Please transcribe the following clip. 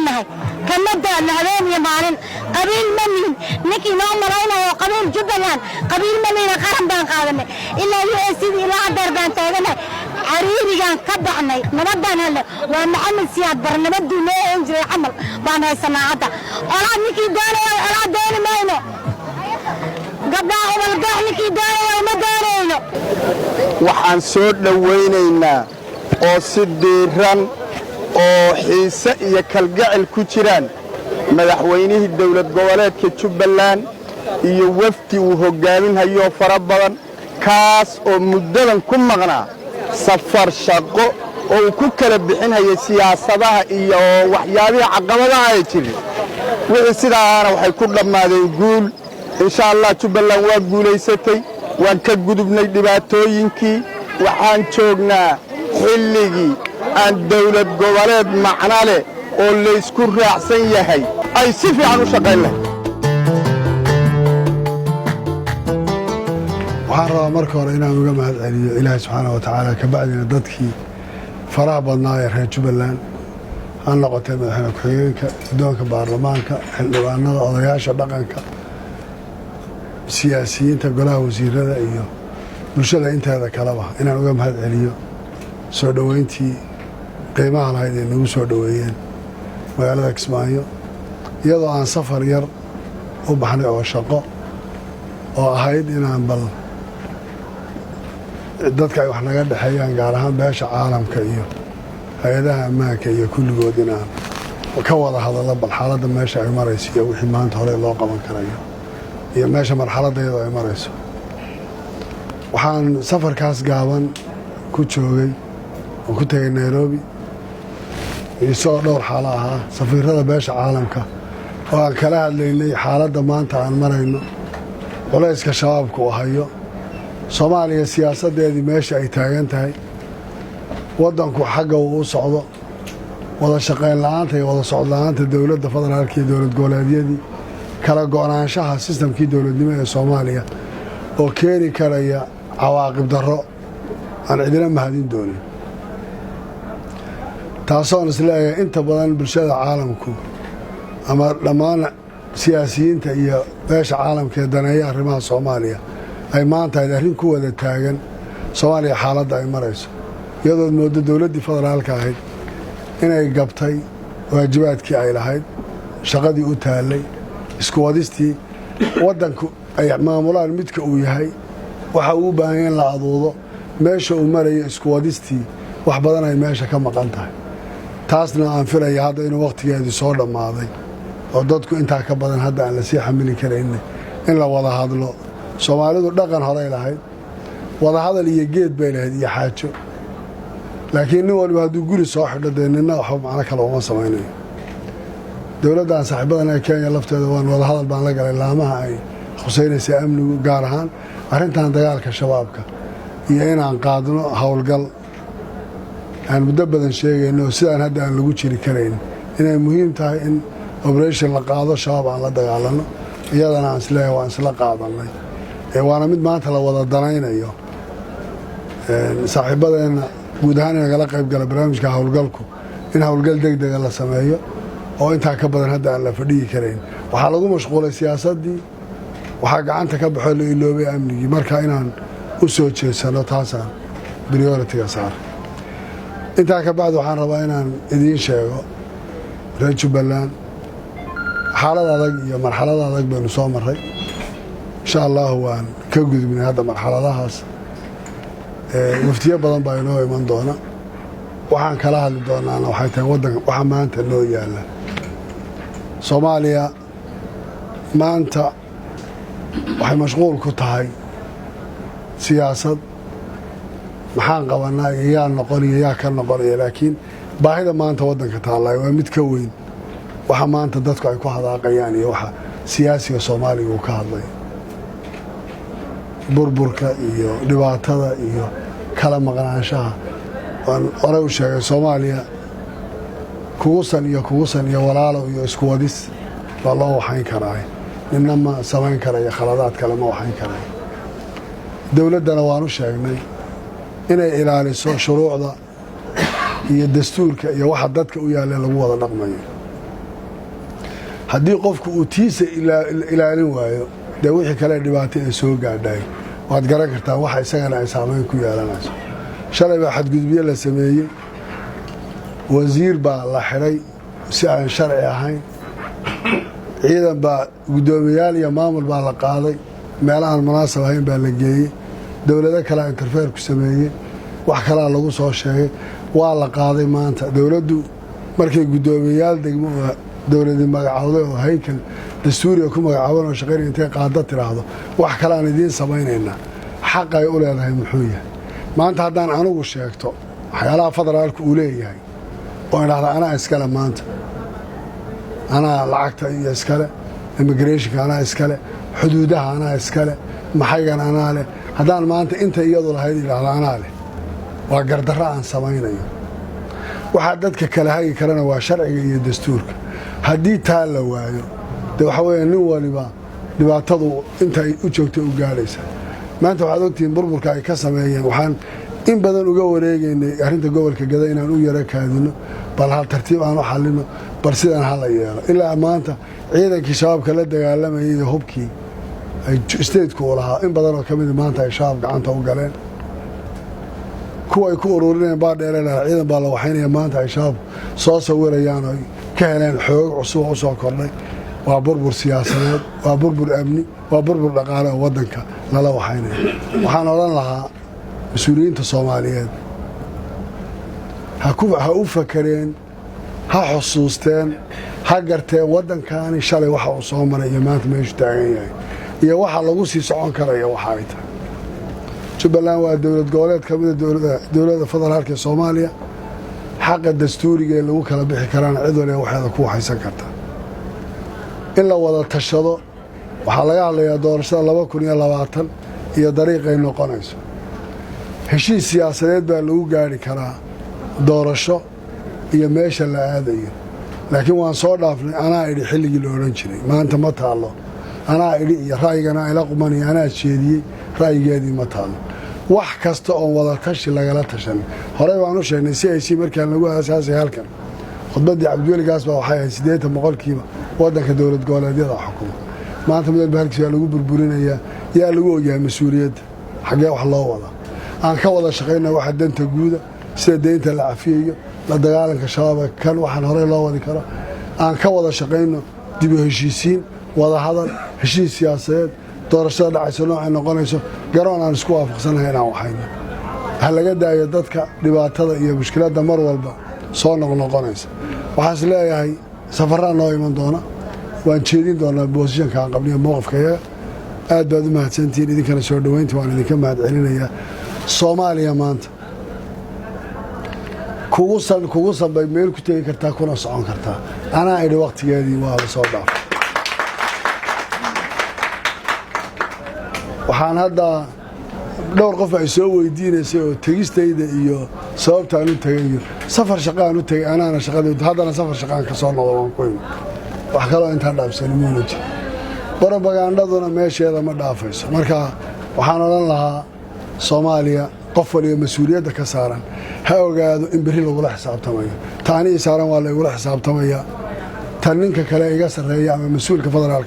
nahay kamada lahadeen iyo maalin qabiil manin ninkii noo maraynayo qabiil Jubbaland qabiil manin qaran baan qaadanay ilaa USD ilaa darbaan taaganahay عريريان كبعني نبضان هلا ومحمد سياد برنامج ما ينجري عمل بانا سناعته أنا نكي داني أنا داني ماينه قبل أول قاح نكي داني وما دانينه waxaan soo dhaweynaynaa oo si diiran oo xiise iyo kalgacayl ku jiraan madaxweynihii dawlad goboleedka Jubbaland iyo wafdi uu hogaaminayo fara badan kaas oo muddadan ku maqnaa safar shaqo oo ku kala bixinaya siyaasadaha iyo waxyaabaha caqabadaha ay jireen wixii sidaana waxay ku dhamaadeen guul insha Allah Jubbaland waa guuleysatay waan ka gudubnay dhibaatooyinkii waxaan joognaa xilligii aan dawlad goboleed macna leh oo la isku raacsan yahay ay si fiican u shaqeyn lahayd waxaan rabaa marka hore inaan uga mahadceliyo Ilaahay subxaanahu wa tacaala ka bacdina dadkii faraha badnaa ee reer Jubbaland aan noqotay madaxweyne ku-xigeenka guddoonka baarlamaanka xildhibaanada odayaasha dhaqanka siyaasiyiinta golaha wasiirada iyo bulshada inteeda kaleba inaan uga mahadceliyo soo dhoweyntii qiimaha lahayd ee nagu soo dhoweeyeen magaalada Kismaayo iyadoo aan safar yar u baxnay oo shaqo oo ahayd inaan bal dadka ay wax naga dhaxeeyaan gaar ahaan beesha caalamka iyo hay'adaha ammaanka iyo kulligood inaan ka wada hadallo bal xaaladda meesha ay marayso iyo wixii maanta hore loo qaban karayo iyo meesha marxaladdeeda ay marayso waxaan safarkaas gaaban ku joogay oo ku tegay Nairobi isagoo dhowr xaalo ahaa safiirada beesha caalamka oo aan kala hadlaynay xaaladda maanta aan marayno culayska shabaabku uu hayo Soomaaliya siyaasadeedii meesha ay taagan tahay waddanku xagga uu socdo wada shaqayn la'aanta iyo wada socod la'aanta dawladda federaalka iyo dawlad goboleedyadii kala go'naanshaha sistamkii dawladnimo ee Soomaaliya oo keeni karaya cawaaqib darro aan cidina mahadin doonin taasoo isleeyahay inta badan bulshada caalamku ama dhammaan siyaasiyiinta iyo beesha caalamka ee daneeya arrimaha Soomaaliya ay maanta arrin ku wada taagan Soomaaliya xaaladda ay marayso iyadoo moodo dawladdii federaalka ahayd inay gabtay waajibaadkii ay lahayd shaqadii u taallay isku wadistii waddanku ay maamulaan midka uu yahay waxa uu u baahan yahay in la aduudo meesha uu marayo isku wadistii wax badan ay meesha ka maqan tahay taasna aan filaya hadda inuu waqtigeedii soo dhammaaday oo dadku intaa ka badan hadda aan la sii xamili karayn in la wada hadlo Soomaalidu dhaqan horay lahayd wada hadal iyo geed bay lahayd iyo xaajo laakiin nin walba hadduu guri soo xidho dee ninna waxba macno kale uma samaynayo dawladdan saaxiibadan ee Kenya lafteeda waan wada hadal baan la galay laamaha ay khuseynaysa amnigu gaar ahaan arrintan dagaalka shabaabka iyo inaan qaadno howlgal aan muddo badan sheegayno sidaan hadda aan lagu jiri karayn inay muhiim tahay in operation la qaado shabaab aan la dagaalano iyadana aan isleeyahay waan isla qaadanay waana mid maanta la wada danaynayo saaxiibadeena guud ahaan inagala qayb gala barnaamijka howlgalku in howlgal degdega la sameeyo oo intaa ka badan hadda aan la fadhiyi karayn waxaa lagu mashquulay siyaasaddii waxaa gacanta ka baxoo la iloobay amnigii marka inaan u soo jeedsano taasaan prioritiga saaray intaa ka bacdi waxaan rabaa inaan idiin sheego reer Jubbaland xaalad adag iyo marxalad adag baynu soo maray insha Allah waan ka gudubnay hadda marxaladahaas waftiyo badan baa inoo iman doona waxaan kala hadli doonaa waxay tahay waddanka waxa maanta noo yaala Soomaaliya maanta waxay mashquul ku tahay siyaasad maxaan qabanaa yaa noqonaya yaa ka noqonaya laakiin baahida maanta waddanka taallay waa mid ka weyn waxa maanta dadku ay ku hadaaqayaan iyo waxa siyaasiga Soomaaliga uu ka hadlay burburka iyo dhibaatada iyo kala maqnaanshaha waan hore u sheegay Soomaaliya kugusan iyo walaalo iyo isku wadis waa loo waxayn karaa ninna ma samayn karayo khaladaad kale ma waxayn karayo dawladdana waan u sheegnay inay ilaaliso shuruucda iyo dastuurka iyo waxa dadka u yaalla lagu wada dhaqmayo haddii qofku uu tiisa ilaalin waayo dee wixii kale dhibaato ee soo gaadhay waad garan kartaa waxa isagana ay saameyn ku yeelanayso shalay baa xadgudubyo la sameeyey wasiir baa la xidhay si aan sharci ahayn ciidan baa guddoomiyaal iyo maamul baa la qaaday meelahaan munaasab ahayn baa la geeyey dowlado kalea interfeer ku sameeyey wax kalaa lagu soo sheegay waa la qaaday maanta dowladdu markay guddoomiyayaal degmo oo dowladii magacowday oo haykal dastuuriga ku magacaaban oo shaqaynaya intay qaada tiraahdo wax kaleaan idiin samaynaynaa xaq ay u leedahay muxuu yahay maanta haddaan anigu sheegto waxyaalaha federaalku uu leeyahay oo idhahda anaa iskale maanta anaa lacagta iyo iskale immigrationka anaa iskale xuduudaha anaa iskale maxaygan anaa leh haddaan maanta inta iyadu lahayd idhahda anaa leh waa gardarro aan samaynayo waxaa dadka kala hagi karana waa sharciga iyo dastuurka haddii taa la waayo dee waxaa weeye nin waliba dhibaatadu inta ay u joogtay u gaadhaysa maanta waxaad ogtihiin burburka ay ka sameeyeen waxaan in badan uga wareegaynay arrinta gobolka gada inaan u yaro kaadino bal hal tartiib aan u xallino bal sidaan hala yeelo ilaa maanta ciidankii shabaabka la dagaalamayay iyo hubkii ay stateku u lahaa in badanoo ka mida maanta ay shabaab gacanta u galeen kuwa ay ku ururinayeen baadheerelaa ciidan baa la waxaynaya maanta ay shabaab soo sawirayaan oo ka heleen xoog cusub oo u soo kordhay waa burbur siyaasadeed waa burbur amni waa burbur dhaqaale oo waddanka lala waxaynaya waxaan odhan lahaa mas-uuliyiinta soomaaliyeed ha u fakareen ha xusuusteen ha garteen waddankaani shalay waxa uu soo maray iyo maanta meeshu taagan yahay iyo waxa lagu sii socon karaya waxa ay tahay jubbaland waa dowlad goboleed ka mida dowladda federaalka ee soomaaliya xaqa dastuuriga ee lagu kala bixi karaana cid waliba waxeeda ku waxaysan karta in la wada tashado waxaa laga hadlayaa doorashada 2020 iyo dariiqay noqonayso heshiis siyaasadeed baa lagu gaari karaa doorasho iyo meesha la aadayo laakiin waan soo dhaafnay anaa idhi xilligii la odhan jiray maanta ma taallo anaa idhi iyo ra'yigana ila qumaniyo anaa jeediyey ra'yigeedii ma taallo wax kasta oon wada tashi lagala tashanay horey baan u sheegnay CIC markaan lagu aasaasay halkan khudbaddii cabdiweligaas baa waxay ahayd 80% waddanka dowlad goboleedyada xukuma maanta midalba halkiis waa lagu burburinayaa yaa lagu ogyahay mas-uuliyadda xaggee wax loo wada aan ka wada shaqaynaa waxa danta guuda sida deynta la cafiyayo la dagaalanka shabaaba kan waxaan horey loo wadi karo aan ka wada shaqayno dib u heshiisiin wada hadal heshiis siyaasadeed doorashada dhacayso noocay noqonayso garoon aan isku waafaqsanahay inaan waxayno ha laga daayo dadka dhibaatada iyo mushkiladda mar walba soo noqnoqonaysa waxaas leeyahay safarraa noo iman doona waan jeedin doonaa boosishanka aan qabniyo mowqifkayaga aad baad u mahadsantihiin idinkana soo dhoweynta waan idinka mahad celinayaa soomaaliya maanta kugu sanbay meel ku tegi kartaa kuna socon kartaa anaa idhi wakhtigeedii waa la soo dhaafay waxaan hadda dhowr qof ay soo weydiinaysay oo tegistayda iyo sababtaan u tegay iyo safar shaqaan u tegay anaana shaqadayda haddana safar shaqaan ka soo noqdo waan ku imi wax kaloo intaan dhaafsani muuna jir brobagandaduna meesheeda ma dhaafayso marka waxaan odhan lahaa soomaaliya qof waliba mas-uuliyadda ka saaran ha ogaado in berri lagula xisaabtamayo taani ii saaran waa laygula xisaabtamaya tan ninka kale iga sarreeya ama mas-uulka federaalka